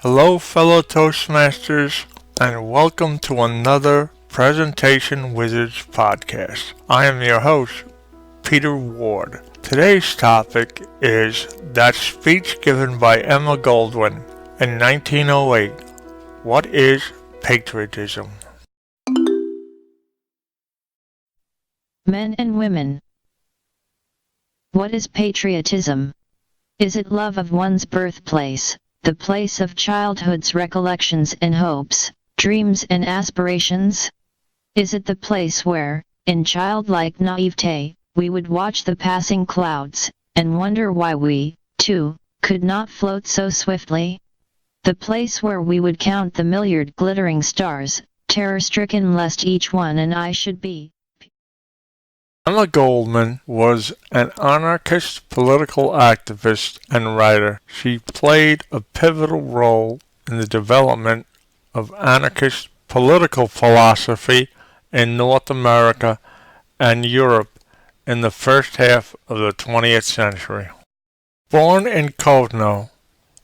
Hello, fellow Toastmasters, and welcome to another Presentation Wizards podcast. I am your host, Peter Ward. Today's topic is that speech given by Emma Goldman in 1908. What is patriotism? Men and women. What is patriotism? Is it love of one's birthplace, the place of childhood's recollections and hopes, dreams and aspirations? Is it the place where, in childlike naivete, we would watch the passing clouds, and wonder why we, too, could not float so swiftly? The place where we would count the myriad glittering stars, terror-stricken lest each one and I should be. Emma Goldman was an anarchist political activist and writer. She played a pivotal role in the development of anarchist political philosophy in North America and Europe in the first half of the 20th century. Born in Kovno,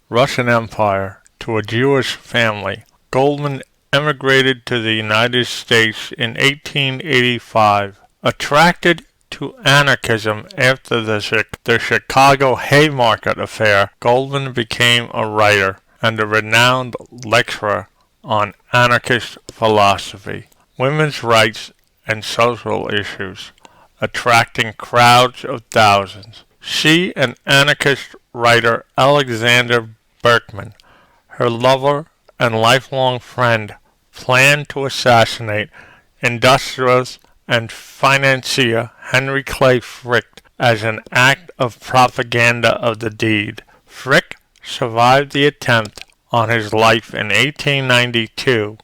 Russian Empire, to a Jewish family, Goldman emigrated to the United States in 1885. Attracted to anarchism after the Chicago Haymarket affair, Goldman became a writer and a renowned lecturer on anarchist philosophy, women's rights, and social issues, attracting crowds of thousands. She and anarchist writer Alexander Berkman, her lover and lifelong friend, planned to assassinate industrialist and financier Henry Clay Frick as an act of propaganda of the deed. Frick survived the attempt on his life in 1892,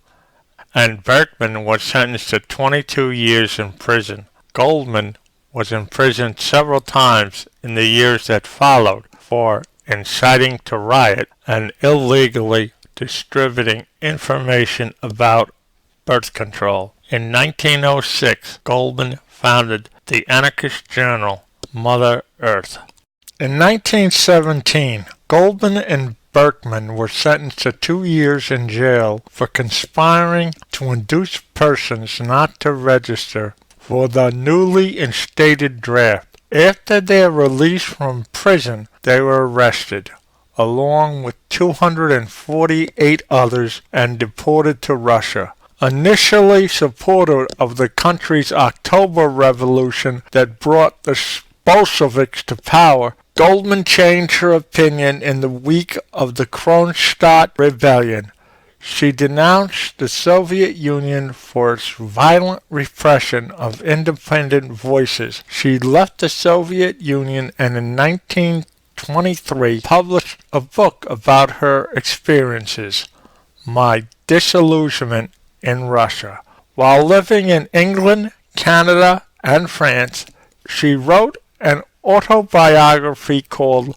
and Berkman was sentenced to 22 years in prison. Goldman was imprisoned several times in the years that followed for inciting to riot and illegally distributing information about birth control. In 1906, Goldman founded the anarchist journal Mother Earth. In 1917, Goldman and Berkman were sentenced to 2 years in jail for conspiring to induce persons not to register for the newly instated draft. After their release from prison, they were arrested, along with 248 others, and deported to Russia. Initially supporter of the country's October Revolution that brought the Bolsheviks to power, Goldman changed her opinion in the week of the Kronstadt Rebellion. She denounced the Soviet Union for its violent repression of independent voices. She left the Soviet Union and in 1923 published a book about her experiences, My Disillusionment in Russia. While living in England, Canada, and France, she wrote an autobiography called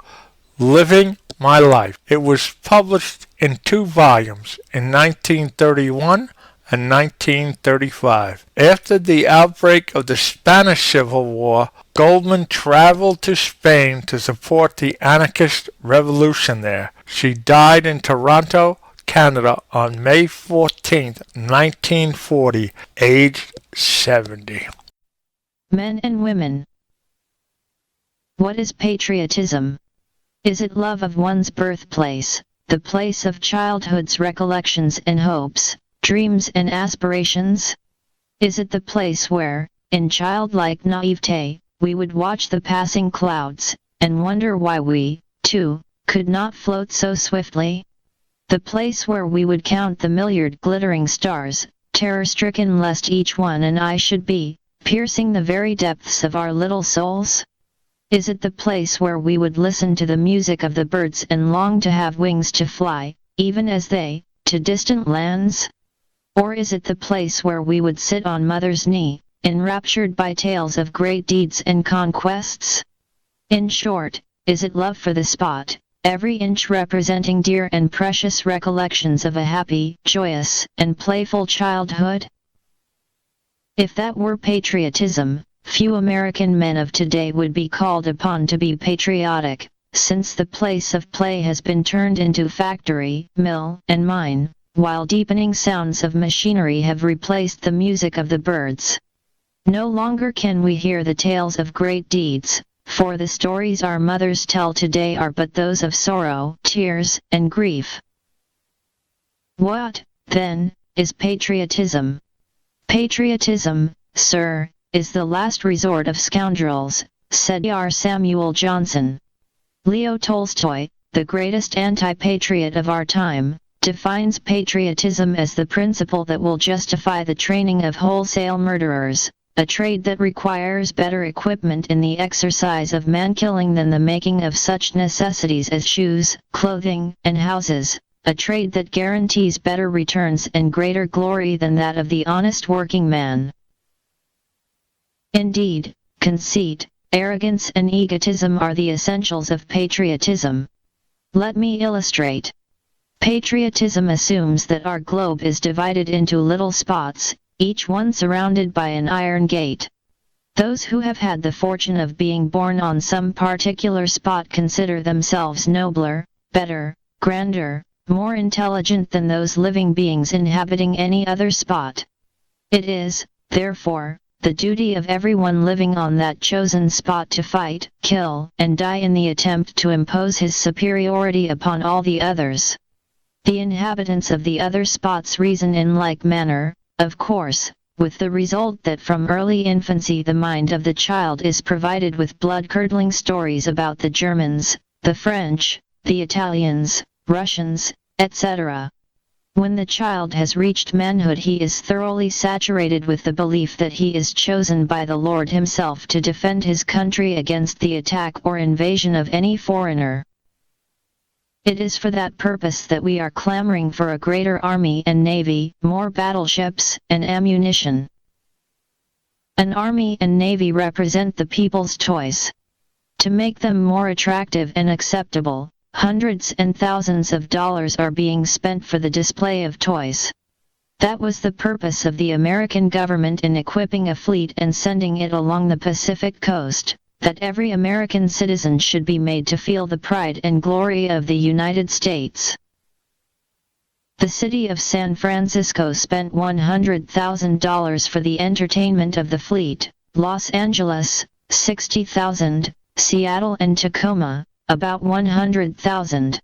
Living My Life. It was published in 2 volumes in 1931 and 1935. After the outbreak of the Spanish Civil War, Goldman traveled to Spain to support the anarchist revolution there. She died in Toronto, Canada on May 14, 1940, aged 70. Men and women. What is patriotism? Is it love of one's birthplace, the place of childhood's recollections and hopes, dreams and aspirations? Is it the place where, in childlike naivete, we would watch the passing clouds, and wonder why we, too, could not float so swiftly? The place where we would count the myriad glittering stars, terror-stricken lest each one and I should be, piercing the very depths of our little souls? Is it the place where we would listen to the music of the birds and long to have wings to fly, even as they, to distant lands? Or is it the place where we would sit on mother's knee, enraptured by tales of great deeds and conquests? In short, is it love for the spot, every inch representing dear and precious recollections of a happy, joyous, and playful childhood? If that were patriotism, few American men of today would be called upon to be patriotic, since the place of play has been turned into factory, mill, and mine, while deepening sounds of machinery have replaced the music of the birds. No longer can we hear the tales of great deeds, for the stories our mothers tell today are but those of sorrow, tears, and grief. What, then, is patriotism? Patriotism, sir, is the last resort of scoundrels, said R. Samuel Johnson. Leo Tolstoy, the greatest anti-patriot of our time, defines patriotism as the principle that will justify the training of wholesale murderers, a trade that requires better equipment in the exercise of man-killing than the making of such necessities as shoes, clothing, and houses, a trade that guarantees better returns and greater glory than that of the honest working man. Indeed, conceit, arrogance and egotism are the essentials of patriotism. Let me illustrate. Patriotism assumes that our globe is divided into little spots, each one surrounded by an iron gate. Those who have had the fortune of being born on some particular spot consider themselves nobler, better, grander, more intelligent than those living beings inhabiting any other spot. It is, therefore, the duty of everyone living on that chosen spot to fight, kill, and die in the attempt to impose his superiority upon all the others. The inhabitants of the other spots reason in like manner, of course, with the result that from early infancy the mind of the child is provided with blood-curdling stories about the Germans, the French, the Italians, Russians, etc. When the child has reached manhood he is thoroughly saturated with the belief that he is chosen by the Lord himself to defend his country against the attack or invasion of any foreigner. It is for that purpose that we are clamoring for a greater army and navy, more battleships and ammunition. An army and navy represent the people's choice. To make them more attractive and acceptable, hundreds and thousands of dollars are being spent for the display of toys. That was the purpose of the American government in equipping a fleet and sending it along the Pacific coast, that every American citizen should be made to feel the pride and glory of the United States. The city of San Francisco spent $100,000 for the entertainment of the fleet, Los Angeles, $60,000, Seattle and Tacoma, about $100,000.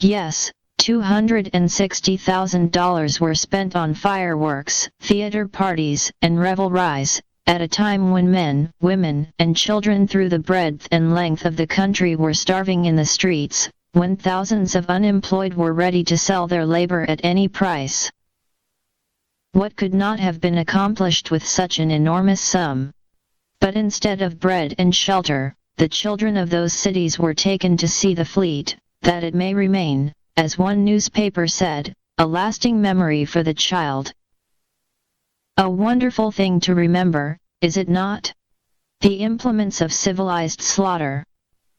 Yes, $260,000 were spent on fireworks, theater parties, and revelries, at a time when men, women, and children through the breadth and length of the country were starving in the streets, when thousands of unemployed were ready to sell their labor at any price. What could not have been accomplished with such an enormous sum? But instead of bread and shelter, the children of those cities were taken to see the fleet, that it may remain, as one newspaper said, a lasting memory for the child. A wonderful thing to remember, is it not? The implements of civilized slaughter.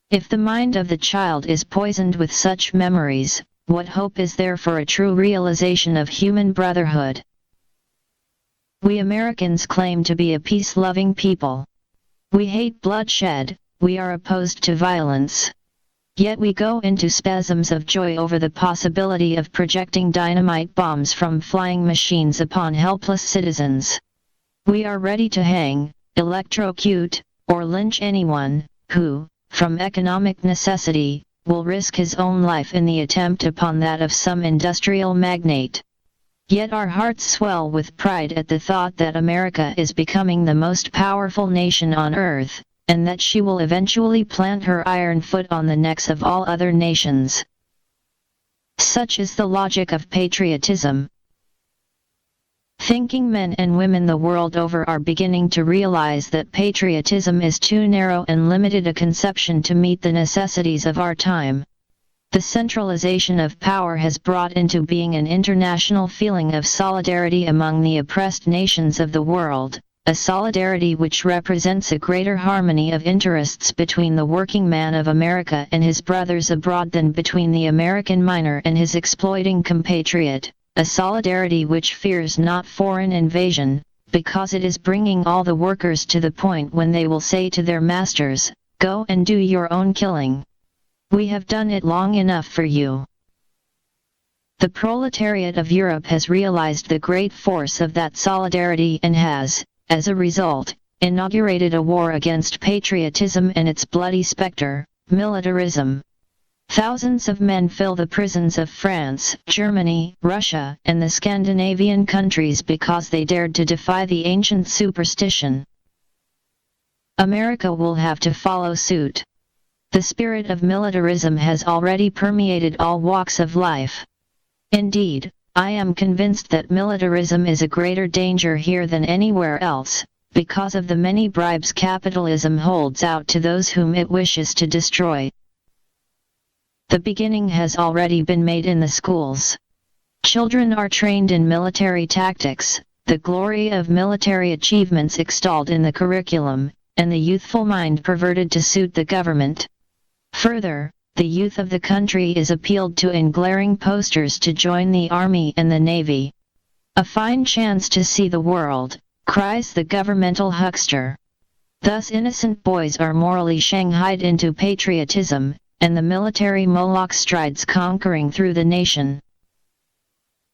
If the mind of the child is poisoned with such memories, what hope is there for a true realization of human brotherhood? We Americans claim to be a peace-loving people. We hate bloodshed, we are opposed to violence. Yet we go into spasms of joy over the possibility of projecting dynamite bombs from flying machines upon helpless citizens. We are ready to hang, electrocute, or lynch anyone who, from economic necessity, will risk his own life in the attempt upon that of some industrial magnate. Yet our hearts swell with pride at the thought that America is becoming the most powerful nation on earth, and that she will eventually plant her iron foot on the necks of all other nations. Such is the logic of patriotism. Thinking men and women the world over are beginning to realize that patriotism is too narrow and limited a conception to meet the necessities of our time. The centralization of power has brought into being an international feeling of solidarity among the oppressed nations of the world, a solidarity which represents a greater harmony of interests between the working man of America and his brothers abroad than between the American miner and his exploiting compatriot, a solidarity which fears not foreign invasion, because it is bringing all the workers to the point when they will say to their masters, "Go and do your own killing." We have done it long enough for you. The proletariat of Europe has realized the great force of that solidarity and has, as a result, inaugurated a war against patriotism and its bloody spectre, militarism. Thousands of men fill the prisons of France, Germany, Russia, and the Scandinavian countries because they dared to defy the ancient superstition. America will have to follow suit. The spirit of militarism has already permeated all walks of life. Indeed, I am convinced that militarism is a greater danger here than anywhere else, because of the many bribes capitalism holds out to those whom it wishes to destroy. The beginning has already been made in the schools. Children are trained in military tactics, the glory of military achievements extolled in the curriculum, and the youthful mind perverted to suit the government. Further, the youth of the country is appealed to in glaring posters to join the army and the navy. A fine chance to see the world, cries the governmental huckster. Thus innocent boys are morally shanghaied into patriotism, and the military Moloch strides conquering through the nation.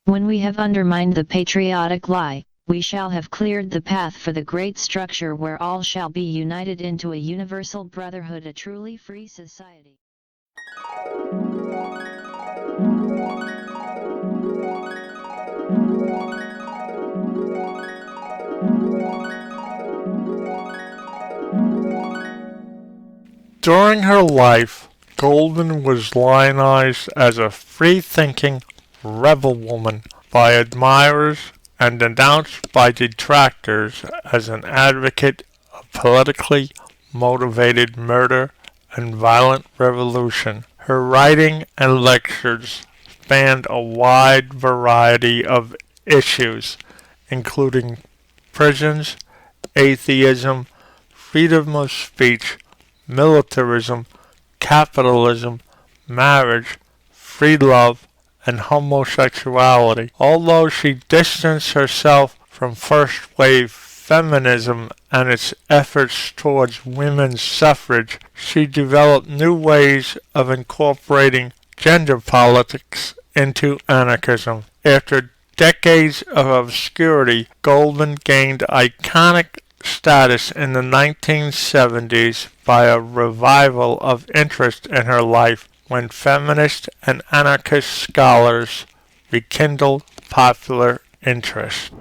When we have undermined the patriotic lie, we shall have cleared the path for the great structure where all shall be united into a universal brotherhood, a truly free society. During her life, Goldman was lionized as a free-thinking rebel woman by admirers and denounced by detractors as an advocate of politically motivated murder and violent revolution. Her writing and lectures spanned a wide variety of issues, including prisons, atheism, freedom of speech, militarism, capitalism, marriage, free love, and homosexuality. Although she distanced herself from first-wave feminism and its efforts towards women's suffrage, she developed new ways of incorporating gender politics into anarchism. After decades of obscurity, Goldman gained iconic status in the 1970s by a revival of interest in her life when feminist and anarchist scholars rekindled popular interest.